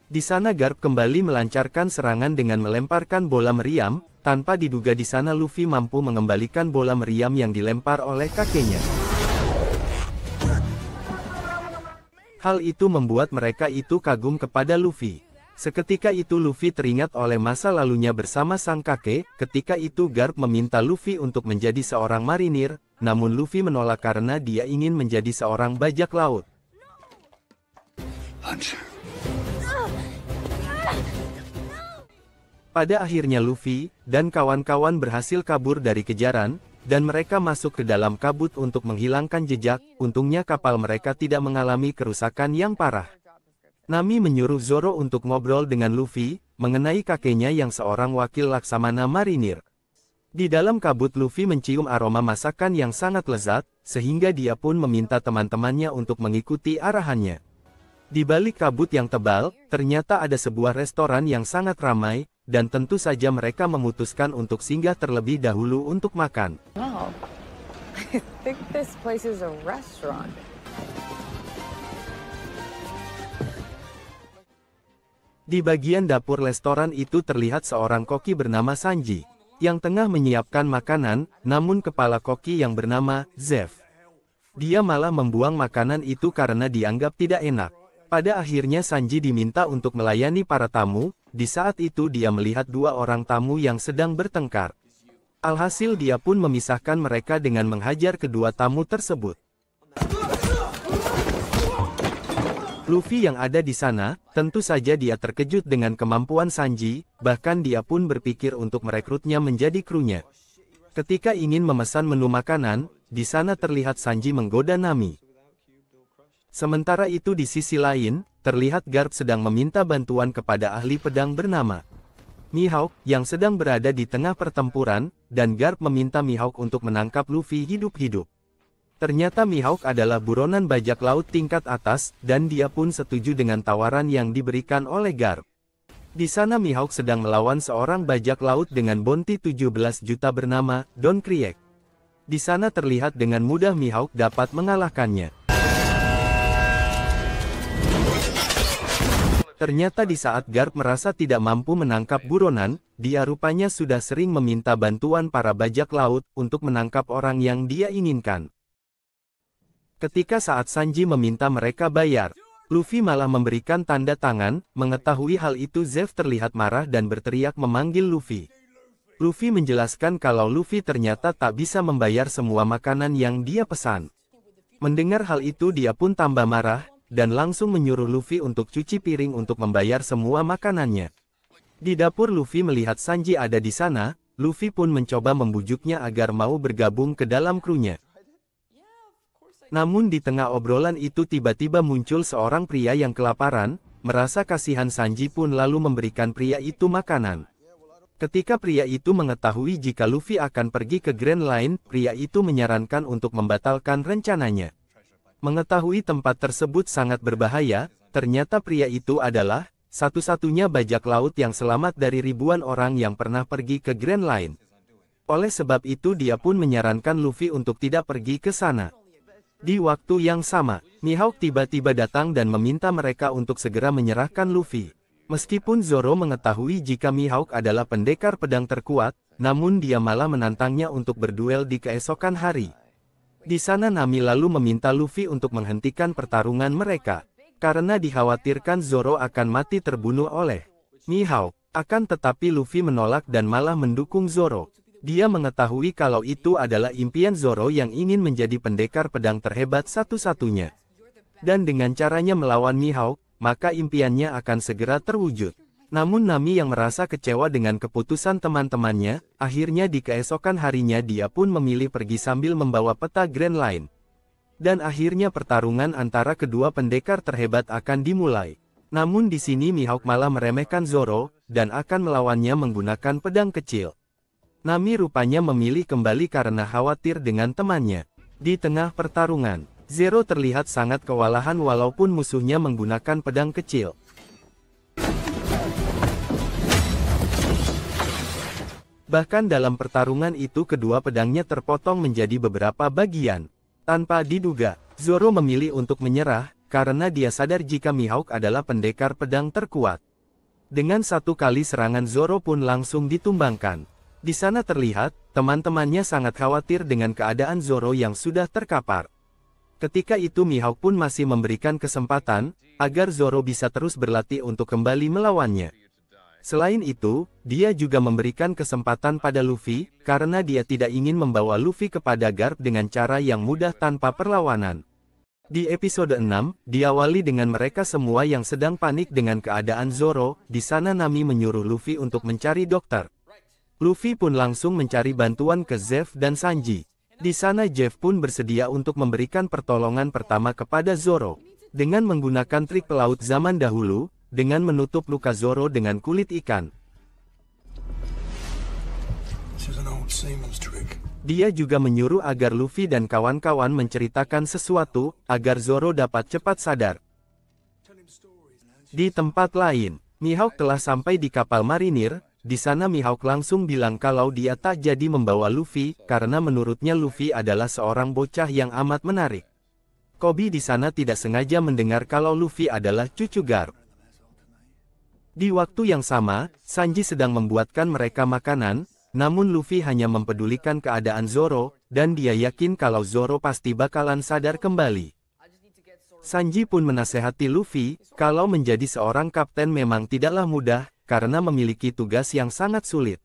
S1: Di sana Garp kembali melancarkan serangan dengan melemparkan bola meriam, tanpa diduga di sana Luffy mampu mengembalikan bola meriam yang dilempar oleh kakeknya. Hal itu membuat mereka itu kagum kepada Luffy. Seketika itu Luffy teringat oleh masa lalunya bersama sang kakek. Ketika itu Garp meminta Luffy untuk menjadi seorang marinir, namun Luffy menolak karena dia ingin menjadi seorang bajak laut. Pada akhirnya Luffy dan kawan-kawan berhasil kabur dari kejaran, dan mereka masuk ke dalam kabut untuk menghilangkan jejak. Untungnya kapal mereka tidak mengalami kerusakan yang parah. Nami menyuruh Zoro untuk ngobrol dengan Luffy, mengenai kakeknya yang seorang wakil Laksamana marinir. Di dalam kabut Luffy mencium aroma masakan yang sangat lezat, sehingga dia pun meminta teman-temannya untuk mengikuti arahannya. Di balik kabut yang tebal, ternyata ada sebuah restoran yang sangat ramai, dan tentu saja mereka memutuskan untuk singgah terlebih dahulu untuk makan.
S6: Wow, I think this place is a restaurant.
S1: Di bagian dapur restoran itu terlihat seorang koki bernama Sanji, yang tengah menyiapkan makanan, namun kepala koki yang bernama Zeff. Dia malah membuang makanan itu karena dianggap tidak enak. Pada akhirnya Sanji diminta untuk melayani para tamu. Di saat itu dia melihat dua orang tamu yang sedang bertengkar. Alhasil dia pun memisahkan mereka dengan menghajar kedua tamu tersebut. Luffy yang ada di sana, tentu saja dia terkejut dengan kemampuan Sanji, bahkan dia pun berpikir untuk merekrutnya menjadi krunya. Ketika ingin memesan menu makanan, di sana terlihat Sanji menggoda Nami. Sementara itu di sisi lain, terlihat Garp sedang meminta bantuan kepada ahli pedang bernama Mihawk, yang sedang berada di tengah pertempuran, dan Garp meminta Mihawk untuk menangkap Luffy hidup-hidup. Ternyata Mihawk adalah buronan bajak laut tingkat atas, dan dia pun setuju dengan tawaran yang diberikan oleh Garp. Di sana Mihawk sedang melawan seorang bajak laut dengan bounty 17 juta bernama Don Krieg. Di sana terlihat dengan mudah Mihawk dapat mengalahkannya. Ternyata di saat Garp merasa tidak mampu menangkap buronan, dia rupanya sudah sering meminta bantuan para bajak laut untuk menangkap orang yang dia inginkan. Ketika saat Sanji meminta mereka bayar, Luffy malah memberikan tanda tangan. Mengetahui hal itu, Zeff terlihat marah dan berteriak memanggil Luffy. Luffy menjelaskan kalau Luffy ternyata tak bisa membayar semua makanan yang dia pesan. Mendengar hal itu dia pun tambah marah, dan langsung menyuruh Luffy untuk cuci piring untuk membayar semua makanannya. Di dapur Luffy melihat Sanji ada di sana, Luffy pun mencoba membujuknya agar mau bergabung ke dalam krunya. Namun di tengah obrolan itu tiba-tiba muncul seorang pria yang kelaparan, merasa kasihan Sanji pun lalu memberikan pria itu makanan. Ketika pria itu mengetahui jika Luffy akan pergi ke Grand Line, pria itu menyarankan untuk membatalkan rencananya. Mengetahui tempat tersebut sangat berbahaya, ternyata pria itu adalah satu-satunya bajak laut yang selamat dari ribuan orang yang pernah pergi ke Grand Line. Oleh sebab itu dia pun menyarankan Luffy untuk tidak pergi ke sana. Di waktu yang sama, Mihawk tiba-tiba datang dan meminta mereka untuk segera menyerahkan Luffy. Meskipun Zoro mengetahui jika Mihawk adalah pendekar pedang terkuat, namun dia malah menantangnya untuk berduel di keesokan hari. Di sana Nami lalu meminta Luffy untuk menghentikan pertarungan mereka, karena dikhawatirkan Zoro akan mati terbunuh oleh Mihawk. Akan tetapi Luffy menolak dan malah mendukung Zoro. Dia mengetahui kalau itu adalah impian Zoro yang ingin menjadi pendekar pedang terhebat satu-satunya. Dan dengan caranya melawan Mihawk, maka impiannya akan segera terwujud. Namun Nami yang merasa kecewa dengan keputusan teman-temannya, akhirnya di keesokan harinya dia pun memilih pergi sambil membawa peta Grand Line. Dan akhirnya pertarungan antara kedua pendekar terhebat akan dimulai. Namun di sini Mihawk malah meremehkan Zoro, dan akan melawannya menggunakan pedang kecil. Nami rupanya memilih kembali karena khawatir dengan temannya. Di tengah pertarungan, Zoro terlihat sangat kewalahan walaupun musuhnya menggunakan pedang kecil. Bahkan dalam pertarungan itu kedua pedangnya terpotong menjadi beberapa bagian. Tanpa diduga, Zoro memilih untuk menyerah, karena dia sadar jika Mihawk adalah pendekar pedang terkuat. Dengan satu kali serangan Zoro pun langsung ditumbangkan. Di sana terlihat, teman-temannya sangat khawatir dengan keadaan Zoro yang sudah terkapar. Ketika itu Mihawk pun masih memberikan kesempatan, agar Zoro bisa terus berlatih untuk kembali melawannya. Selain itu, dia juga memberikan kesempatan pada Luffy, karena dia tidak ingin membawa Luffy kepada Garp dengan cara yang mudah tanpa perlawanan. Di episode 6, diawali dengan mereka semua yang sedang panik dengan keadaan Zoro. Di sana Nami menyuruh Luffy untuk mencari dokter. Luffy pun langsung mencari bantuan ke Zeff dan Sanji. Di sana Jeff pun bersedia untuk memberikan pertolongan pertama kepada Zoro. Dengan menggunakan trik pelaut zaman dahulu, dengan menutup luka Zoro dengan kulit ikan. Dia juga menyuruh agar Luffy dan kawan-kawan menceritakan sesuatu, agar Zoro dapat cepat sadar. Di tempat lain, Mihawk telah sampai di kapal marinir. Di sana Mihawk langsung bilang kalau dia tak jadi membawa Luffy, karena menurutnya Luffy adalah seorang bocah yang amat menarik. Koby di sana tidak sengaja mendengar kalau Luffy adalah cucu Garp. Di waktu yang sama, Sanji sedang membuatkan mereka makanan, namun Luffy hanya mempedulikan keadaan Zoro, dan dia yakin kalau Zoro pasti bakalan sadar kembali. Sanji pun menasehati Luffy, kalau menjadi seorang kapten memang tidaklah mudah, karena memiliki tugas yang sangat sulit.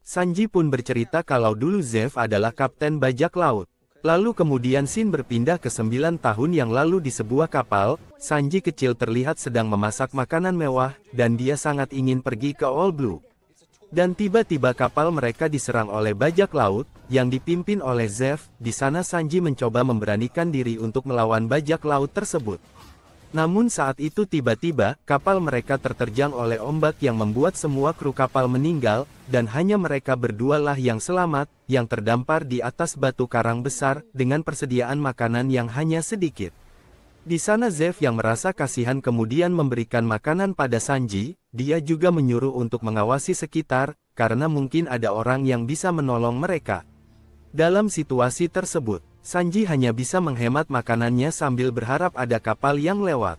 S1: Sanji pun bercerita kalau dulu Zeff adalah kapten bajak laut. Lalu kemudian scene berpindah ke 9 tahun yang lalu di sebuah kapal. Sanji kecil terlihat sedang memasak makanan mewah, dan dia sangat ingin pergi ke All Blue. Dan tiba-tiba kapal mereka diserang oleh bajak laut, yang dipimpin oleh Zeff. Di sana Sanji mencoba memberanikan diri untuk melawan bajak laut tersebut. Namun saat itu tiba-tiba, kapal mereka terterjang oleh ombak yang membuat semua kru kapal meninggal, dan hanya mereka berdualah yang selamat, yang terdampar di atas batu karang besar, dengan persediaan makanan yang hanya sedikit. Di sana Zeff yang merasa kasihan kemudian memberikan makanan pada Sanji. Dia juga menyuruh untuk mengawasi sekitar, karena mungkin ada orang yang bisa menolong mereka. Dalam situasi tersebut, Sanji hanya bisa menghemat makanannya sambil berharap ada kapal yang lewat.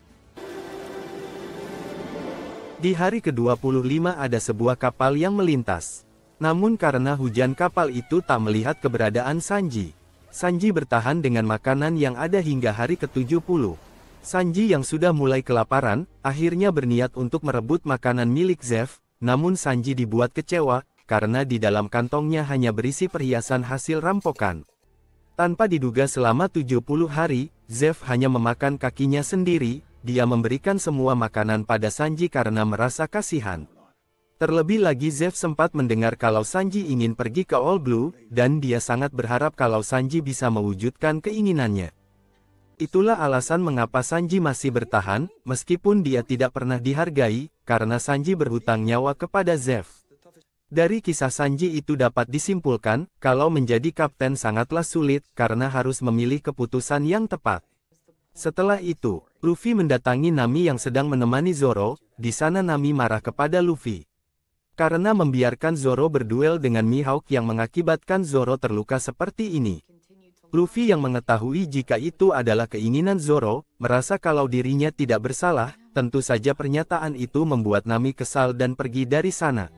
S1: Di hari ke-25 ada sebuah kapal yang melintas. Namun karena hujan kapal itu tak melihat keberadaan Sanji. Sanji bertahan dengan makanan yang ada hingga hari ke-70. Sanji yang sudah mulai kelaparan, akhirnya berniat untuk merebut makanan milik Zeff, namun Sanji dibuat kecewa, karena di dalam kantongnya hanya berisi perhiasan hasil rampokan. Tanpa diduga selama 70 hari, Zeff hanya memakan kakinya sendiri, dia memberikan semua makanan pada Sanji karena merasa kasihan. Terlebih lagi Zeff sempat mendengar kalau Sanji ingin pergi ke All Blue, dan dia sangat berharap kalau Sanji bisa mewujudkan keinginannya. Itulah alasan mengapa Sanji masih bertahan, meskipun dia tidak pernah dihargai, karena Sanji berhutang nyawa kepada Zeff. Dari kisah Sanji itu dapat disimpulkan, kalau menjadi kapten sangatlah sulit, karena harus memilih keputusan yang tepat. Setelah itu, Luffy mendatangi Nami yang sedang menemani Zoro, di sana Nami marah kepada Luffy. Karena membiarkan Zoro berduel dengan Mihawk yang mengakibatkan Zoro terluka seperti ini. Luffy yang mengetahui jika itu adalah keinginan Zoro, merasa kalau dirinya tidak bersalah, tentu saja pernyataan itu membuat Nami kesal dan pergi dari sana.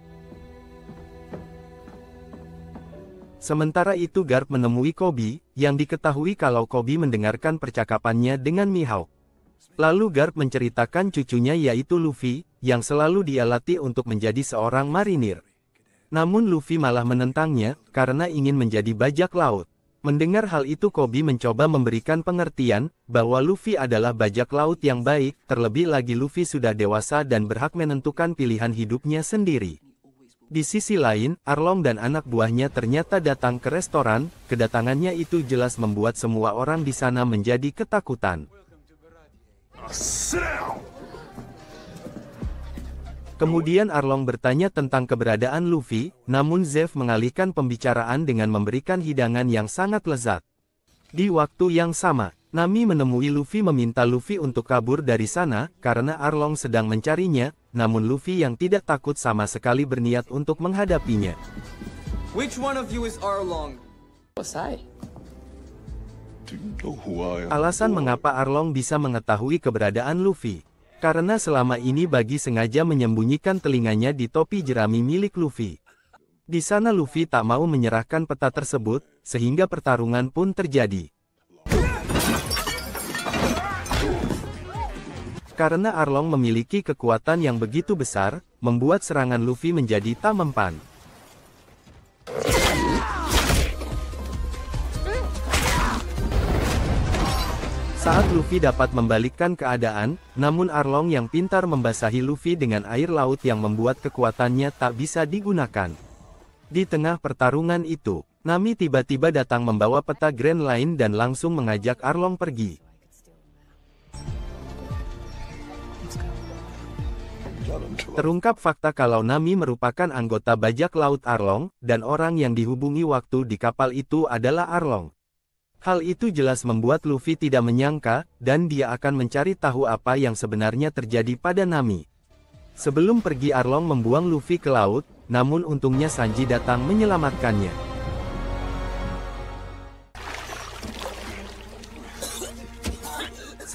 S1: Sementara itu Garp menemui Koby, yang diketahui kalau Koby mendengarkan percakapannya dengan Mihawk. Lalu Garp menceritakan cucunya yaitu Luffy, yang selalu dia latih untuk menjadi seorang marinir. Namun Luffy malah menentangnya, karena ingin menjadi bajak laut. Mendengar hal itu Koby mencoba memberikan pengertian, bahwa Luffy adalah bajak laut yang baik, terlebih lagi Luffy sudah dewasa dan berhak menentukan pilihan hidupnya sendiri. Di sisi lain, Arlong dan anak buahnya ternyata datang ke restoran, kedatangannya itu jelas membuat semua orang di sana menjadi ketakutan. Kemudian Arlong bertanya tentang keberadaan Luffy, namun Zeff mengalihkan pembicaraan dengan memberikan hidangan yang sangat lezat. Di waktu yang sama, Nami menemui Luffy meminta Luffy untuk kabur dari sana, karena Arlong sedang mencarinya, namun Luffy yang tidak takut sama sekali berniat untuk menghadapinya.
S7: Which one of you is Arlong?
S3: What's I?
S1: Alasan mengapa Arlong bisa mengetahui keberadaan Luffy. Karena selama ini Bagi sengaja menyembunyikan telinganya di topi jerami milik Luffy. Di sana Luffy tak mau menyerahkan peta tersebut, sehingga pertarungan pun terjadi. Karena Arlong memiliki kekuatan yang begitu besar, membuat serangan Luffy menjadi tak mempan. Saat Luffy dapat membalikkan keadaan, namun Arlong yang pintar membasahi Luffy dengan air laut yang membuat kekuatannya tak bisa digunakan. Di tengah pertarungan itu, Nami tiba-tiba datang membawa peta Grand Line dan langsung mengajak Arlong pergi. Terungkap fakta kalau Nami merupakan anggota bajak laut Arlong, dan orang yang dihubungi waktu di kapal itu adalah Arlong. Hal itu jelas membuat Luffy tidak menyangka, dan dia akan mencari tahu apa yang sebenarnya terjadi pada Nami. Sebelum pergi Arlong membuang Luffy ke laut, namun untungnya Sanji datang menyelamatkannya.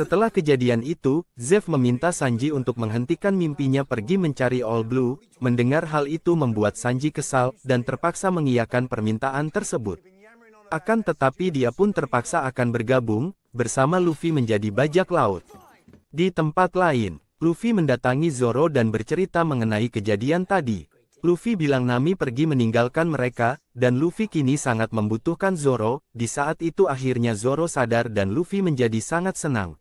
S1: Setelah kejadian itu, Zeff meminta Sanji untuk menghentikan mimpinya pergi mencari All Blue. Mendengar hal itu membuat Sanji kesal, dan terpaksa mengiyakan permintaan tersebut. Akan tetapi dia pun terpaksa akan bergabung, bersama Luffy menjadi bajak laut. Di tempat lain, Luffy mendatangi Zoro dan bercerita mengenai kejadian tadi. Luffy bilang Nami pergi meninggalkan mereka, dan Luffy kini sangat membutuhkan Zoro. Di saat itu akhirnya Zoro sadar dan Luffy menjadi sangat senang.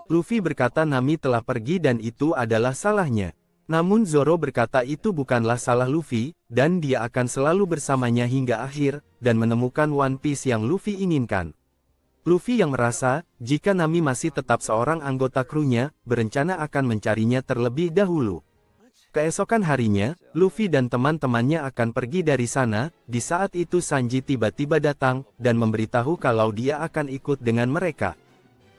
S1: Luffy berkata Nami telah pergi dan itu adalah salahnya. Namun Zoro berkata itu bukanlah salah Luffy, dan dia akan selalu bersamanya hingga akhir, dan menemukan One Piece yang Luffy inginkan. Luffy yang merasa, jika Nami masih tetap seorang anggota krunya, berencana akan mencarinya terlebih dahulu. Keesokan harinya, Luffy dan teman-temannya akan pergi dari sana. Di saat itu Sanji tiba-tiba datang, dan memberitahu kalau dia akan ikut dengan mereka.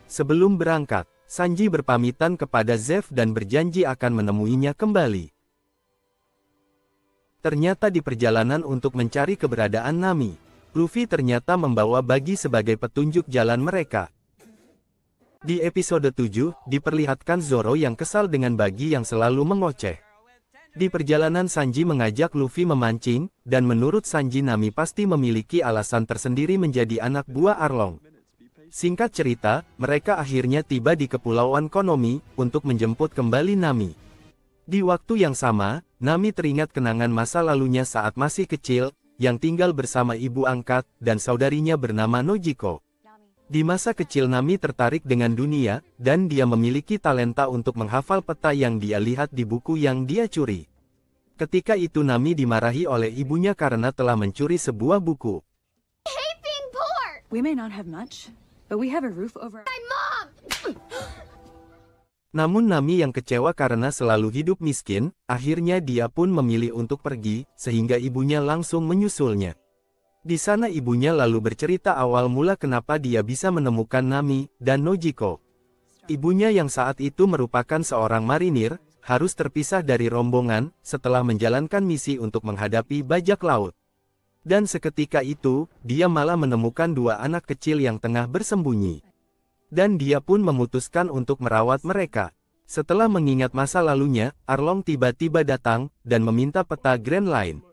S1: Sebelum berangkat, Sanji berpamitan kepada Zeff dan berjanji akan menemuinya kembali. Ternyata di perjalanan untuk mencari keberadaan Nami, Luffy ternyata membawa bagi sebagai petunjuk jalan mereka. Di episode 7, diperlihatkan Zoro yang kesal dengan bagi yang selalu mengoceh. Di perjalanan Sanji mengajak Luffy memancing, dan menurut Sanji Nami pasti memiliki alasan tersendiri menjadi anak buah Arlong. Singkat cerita, mereka akhirnya tiba di Kepulauan Konomi, untuk menjemput kembali Nami. Di waktu yang sama, Nami teringat kenangan masa lalunya saat masih kecil, yang tinggal bersama ibu angkat, dan saudarinya bernama Nojiko. Di masa kecil Nami tertarik dengan dunia, dan dia memiliki talenta untuk menghafal peta yang dia lihat di buku yang dia curi. Ketika itu Nami dimarahi oleh ibunya karena telah mencuri sebuah buku.
S2: We may not have much, but we have a roof over my mom!
S1: Namun Nami yang kecewa karena selalu hidup miskin, akhirnya dia pun memilih untuk pergi, sehingga ibunya langsung menyusulnya. Di sana ibunya lalu bercerita awal mula kenapa dia bisa menemukan Nami dan Nojiko. Ibunya yang saat itu merupakan seorang marinir, harus terpisah dari rombongan, setelah menjalankan misi untuk menghadapi bajak laut. Dan seketika itu, dia malah menemukan dua anak kecil yang tengah bersembunyi. Dan dia pun memutuskan untuk merawat mereka. Setelah mengingat masa lalunya, Arlong tiba-tiba datang, dan meminta peta Grand Line.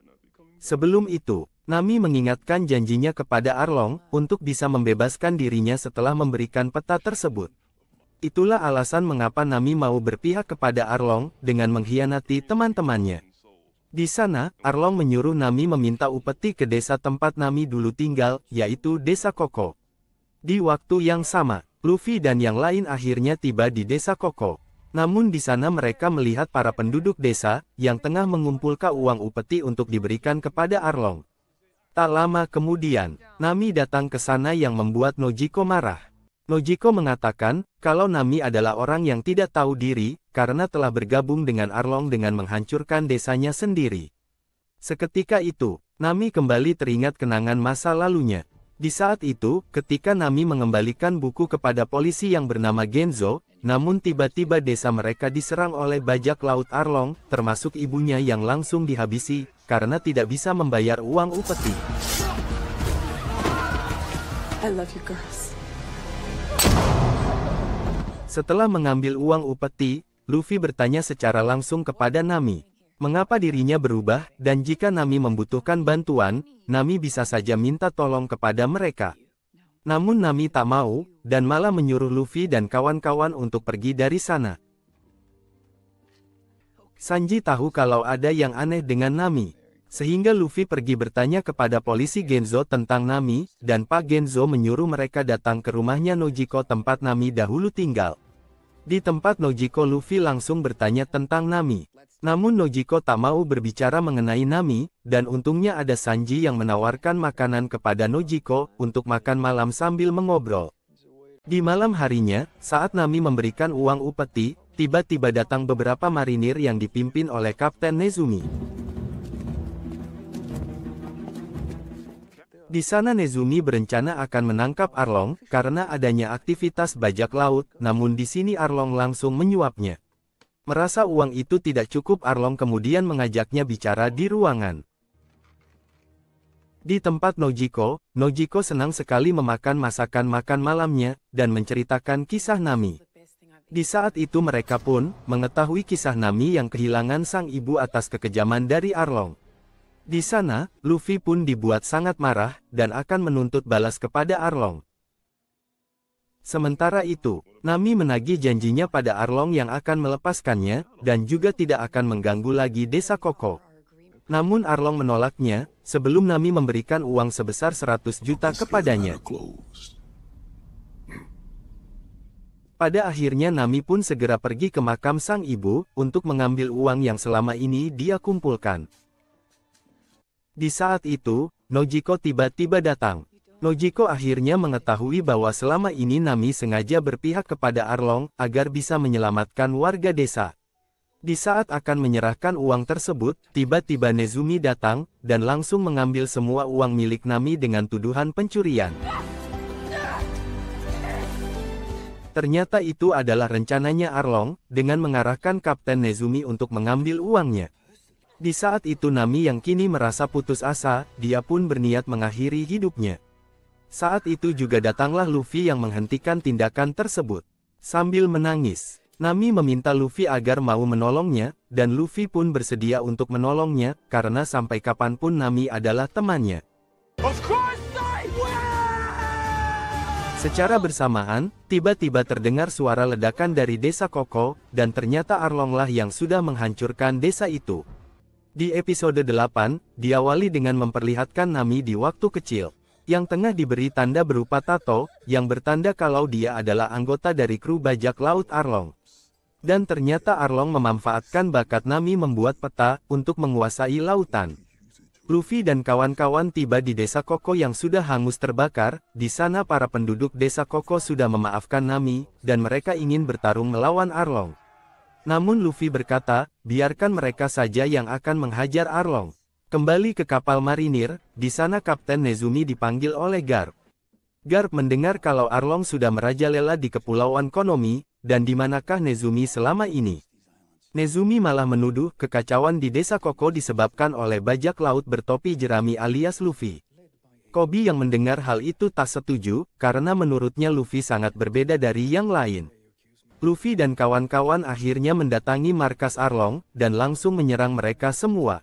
S1: Sebelum itu, Nami mengingatkan janjinya kepada Arlong, untuk bisa membebaskan dirinya setelah memberikan peta tersebut. Itulah alasan mengapa Nami mau berpihak kepada Arlong, dengan mengkhianati teman-temannya. Di sana, Arlong menyuruh Nami meminta upeti ke desa tempat Nami dulu tinggal, yaitu Desa Koko. Di waktu yang sama, Luffy dan yang lain akhirnya tiba di Desa Koko. Namun di sana mereka melihat para penduduk desa, yang tengah mengumpulkan uang upeti untuk diberikan kepada Arlong. Tak lama kemudian, Nami datang ke sana yang membuat Nojiko marah. Nojiko mengatakan, kalau Nami adalah orang yang tidak tahu diri, karena telah bergabung dengan Arlong dengan menghancurkan desanya sendiri. Seketika itu, Nami kembali teringat kenangan masa lalunya. Di saat itu, ketika Nami mengembalikan buku kepada polisi yang bernama Genzo, namun tiba-tiba desa mereka diserang oleh bajak laut Arlong, termasuk ibunya yang langsung dihabisi, karena tidak bisa membayar uang upeti.
S2: I love you girls.
S1: Setelah mengambil uang upeti, Luffy bertanya secara langsung kepada Nami, mengapa dirinya berubah, dan jika Nami membutuhkan bantuan, Nami bisa saja minta tolong kepada mereka. Namun Nami tak mau, dan malah menyuruh Luffy dan kawan-kawan untuk pergi dari sana. Sanji tahu kalau ada yang aneh dengan Nami, sehingga Luffy pergi bertanya kepada polisi Genzo tentang Nami, dan Pak Genzo menyuruh mereka datang ke rumahnya Nojiko tempat Nami dahulu tinggal. Di tempat Nojiko Luffy langsung bertanya tentang Nami. Namun Nojiko tak mau berbicara mengenai Nami, dan untungnya ada Sanji yang menawarkan makanan kepada Nojiko, untuk makan malam sambil mengobrol. Di malam harinya, saat Nami memberikan uang upeti, tiba-tiba datang beberapa marinir yang dipimpin oleh Kapten Nezumi. Di sana Nezumi berencana akan menangkap Arlong, karena adanya aktivitas bajak laut, namun di sini Arlong langsung menyuapnya. Merasa uang itu tidak cukup, Arlong kemudian mengajaknya bicara di ruangan. Di tempat Nojiko, Nojiko senang sekali memakan masakan makan malamnya, dan menceritakan kisah Nami. Di saat itu mereka pun mengetahui kisah Nami yang kehilangan sang ibu atas kekejaman dari Arlong. Di sana, Luffy pun dibuat sangat marah, dan akan menuntut balas kepada Arlong. Sementara itu, Nami menagih janjinya pada Arlong yang akan melepaskannya, dan juga tidak akan mengganggu lagi Desa Koko. Namun Arlong menolaknya, sebelum Nami memberikan uang sebesar 100 juta kepadanya. Pada akhirnya Nami pun segera pergi ke makam sang ibu, untuk mengambil uang yang selama ini dia kumpulkan. Di saat itu, Nojiko tiba-tiba datang. Nojiko akhirnya mengetahui bahwa selama ini Nami sengaja berpihak kepada Arlong, agar bisa menyelamatkan warga desa. Di saat akan menyerahkan uang tersebut, tiba-tiba Nezumi datang, dan langsung mengambil semua uang milik Nami dengan tuduhan pencurian. Ternyata itu adalah rencananya Arlong, dengan mengarahkan Kapten Nezumi untuk mengambil uangnya. Di saat itu Nami yang kini merasa putus asa, dia pun berniat mengakhiri hidupnya. Saat itu juga datanglah Luffy yang menghentikan tindakan tersebut. Sambil menangis, Nami meminta Luffy agar mau menolongnya, dan Luffy pun bersedia untuk menolongnya, karena sampai kapanpun Nami adalah temannya. Secara bersamaan, tiba-tiba terdengar suara ledakan dari desa Koko, dan ternyata Arlong lah yang sudah menghancurkan desa itu. Di episode 8, diawali dengan memperlihatkan Nami di waktu kecil, yang tengah diberi tanda berupa tato, yang bertanda kalau dia adalah anggota dari kru bajak laut Arlong. Dan ternyata Arlong memanfaatkan bakat Nami membuat peta, untuk menguasai lautan. Luffy dan kawan-kawan tiba di desa Koko yang sudah hangus terbakar. Di sana para penduduk desa Koko sudah memaafkan Nami, dan mereka ingin bertarung melawan Arlong. Namun Luffy berkata, biarkan mereka saja yang akan menghajar Arlong. Kembali ke kapal marinir, di sana Kapten Nezumi dipanggil oleh Garp. Garp mendengar kalau Arlong sudah merajalela di Kepulauan Konomi, dan di manakah Nezumi selama ini. Nezumi malah menuduh kekacauan di desa Koko disebabkan oleh bajak laut bertopi jerami alias Luffy. Koby yang mendengar hal itu tak setuju, karena menurutnya Luffy sangat berbeda dari yang lain. Luffy dan kawan-kawan akhirnya mendatangi markas Arlong, dan langsung menyerang mereka semua.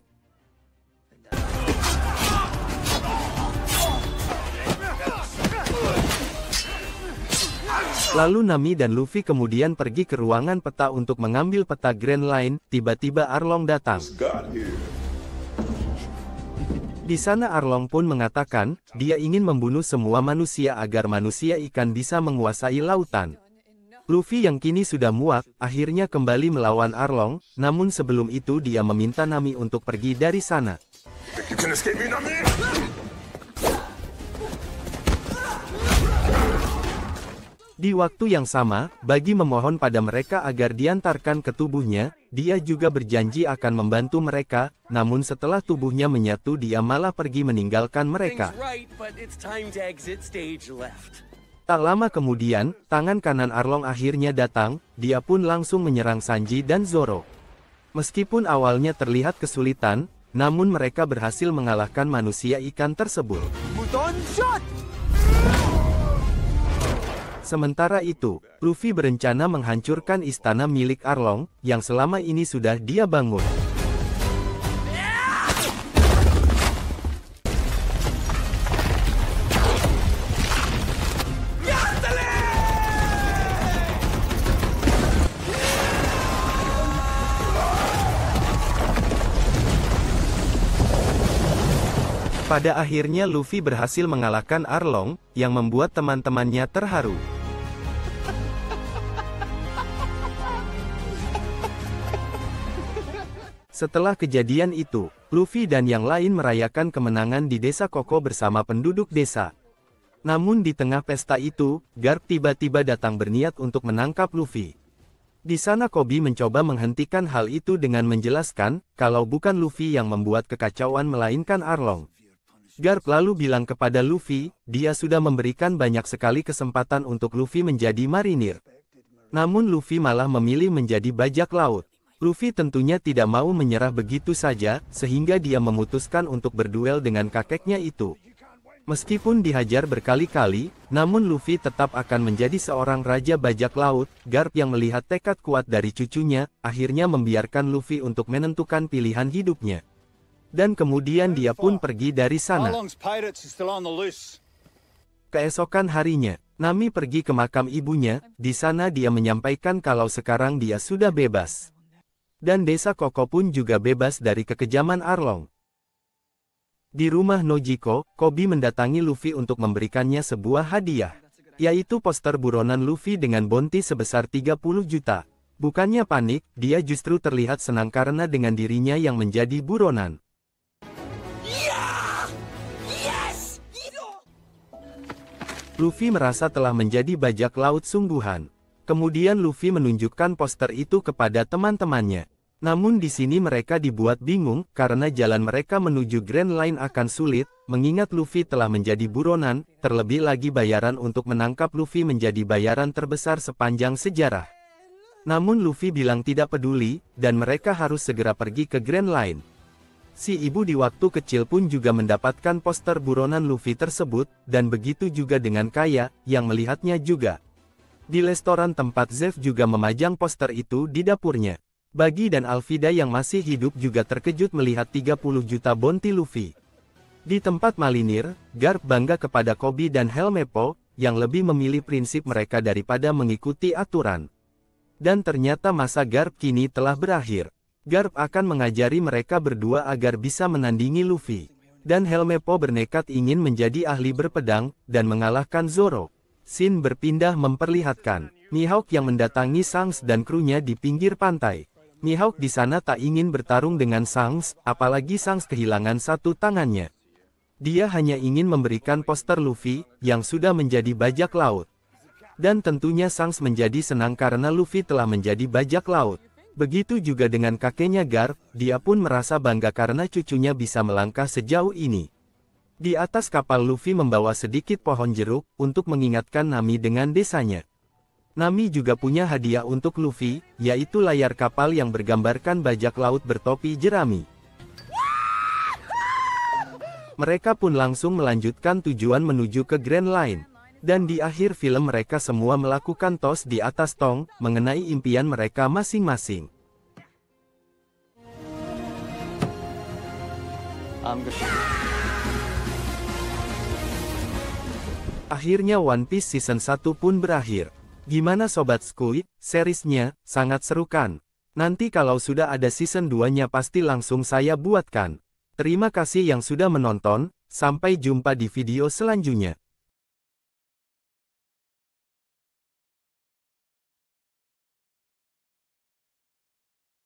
S1: Lalu Nami dan Luffy kemudian pergi ke ruangan peta untuk mengambil peta Grand Line. Tiba-tiba Arlong datang. Di sana Arlong pun mengatakan, dia ingin membunuh semua manusia agar manusia ikan bisa menguasai lautan. Luffy yang kini sudah muak, akhirnya kembali melawan Arlong, namun sebelum itu dia meminta Nami untuk pergi dari sana. Di waktu yang sama, Bagi memohon pada mereka agar diantarkan ke tubuhnya. Dia juga berjanji akan membantu mereka, namun setelah tubuhnya menyatu dia malah pergi meninggalkan mereka. Tak lama kemudian, tangan kanan Arlong akhirnya datang, dia pun langsung menyerang Sanji dan Zoro. Meskipun awalnya terlihat kesulitan, namun mereka berhasil mengalahkan manusia ikan tersebut. Sementara itu, Luffy berencana menghancurkan istana milik Arlong, yang selama ini sudah dia bangun. Pada akhirnya Luffy berhasil mengalahkan Arlong, yang membuat teman-temannya terharu. Setelah kejadian itu, Luffy dan yang lain merayakan kemenangan di desa Koko bersama penduduk desa. Namun di tengah pesta itu, Garp tiba-tiba datang berniat untuk menangkap Luffy. Di sana Koby mencoba menghentikan hal itu dengan menjelaskan, kalau bukan Luffy yang membuat kekacauan melainkan Arlong. Garp lalu bilang kepada Luffy, dia sudah memberikan banyak sekali kesempatan untuk Luffy menjadi marinir. Namun Luffy malah memilih menjadi bajak laut. Luffy tentunya tidak mau menyerah begitu saja, sehingga dia memutuskan untuk berduel dengan kakeknya itu. Meskipun dihajar berkali-kali, namun Luffy tetap akan menjadi seorang raja bajak laut. Garp yang melihat tekad kuat dari cucunya, akhirnya membiarkan Luffy untuk menentukan pilihan hidupnya. Dan kemudian dia pun pergi dari sana. Keesokan harinya, Nami pergi ke makam ibunya. Di sana dia menyampaikan kalau sekarang dia sudah bebas. Dan desa Koko pun juga bebas dari kekejaman Arlong. Di rumah Nojiko, Koby mendatangi Luffy untuk memberikannya sebuah hadiah, yaitu poster buronan Luffy dengan bounty sebesar 30 juta. Bukannya panik, dia justru terlihat senang karena dengan dirinya yang menjadi buronan. Luffy merasa telah menjadi bajak laut sungguhan. Kemudian Luffy menunjukkan poster itu kepada teman-temannya. Namun di sini mereka dibuat bingung, karena jalan mereka menuju Grand Line akan sulit, mengingat Luffy telah menjadi buronan, terlebih lagi bayaran untuk menangkap Luffy menjadi bayaran terbesar sepanjang sejarah. Namun Luffy bilang tidak peduli, dan mereka harus segera pergi ke Grand Line. Si ibu di waktu kecil pun juga mendapatkan poster buronan Luffy tersebut, dan begitu juga dengan Kaya, yang melihatnya juga. Di restoran tempat Zeff juga memajang poster itu di dapurnya. Bagi dan Alvida yang masih hidup juga terkejut melihat 30 juta bounty Luffy. Di tempat Malinir, Garp bangga kepada Koby dan Helmeppo, yang lebih memilih prinsip mereka daripada mengikuti aturan. Dan ternyata masa Garp kini telah berakhir. Garp akan mengajari mereka berdua agar bisa menandingi Luffy. Dan Helmeppo bernekat ingin menjadi ahli berpedang, dan mengalahkan Zoro. Scene berpindah memperlihatkan Mihawk yang mendatangi Shanks dan krunya di pinggir pantai. Mihawk di sana tak ingin bertarung dengan Shanks, apalagi Shanks kehilangan satu tangannya. Dia hanya ingin memberikan poster Luffy, yang sudah menjadi bajak laut. Dan tentunya Shanks menjadi senang karena Luffy telah menjadi bajak laut. Begitu juga dengan kakeknya Garp, dia pun merasa bangga karena cucunya bisa melangkah sejauh ini. Di atas kapal Luffy membawa sedikit pohon jeruk, untuk mengingatkan Nami dengan desanya. Nami juga punya hadiah untuk Luffy, yaitu layar kapal yang bergambarkan bajak laut bertopi jerami. Mereka pun langsung melanjutkan tujuan menuju ke Grand Line. Dan di akhir film mereka semua melakukan tos di atas tong, mengenai impian mereka masing-masing. Akhirnya One Piece Season 1 pun berakhir. Gimana Sobat Squid, seriesnya, sangat seru kan? Nanti kalau sudah ada Season 2-nya pasti langsung saya buatkan. Terima kasih yang sudah menonton, sampai jumpa di video selanjutnya.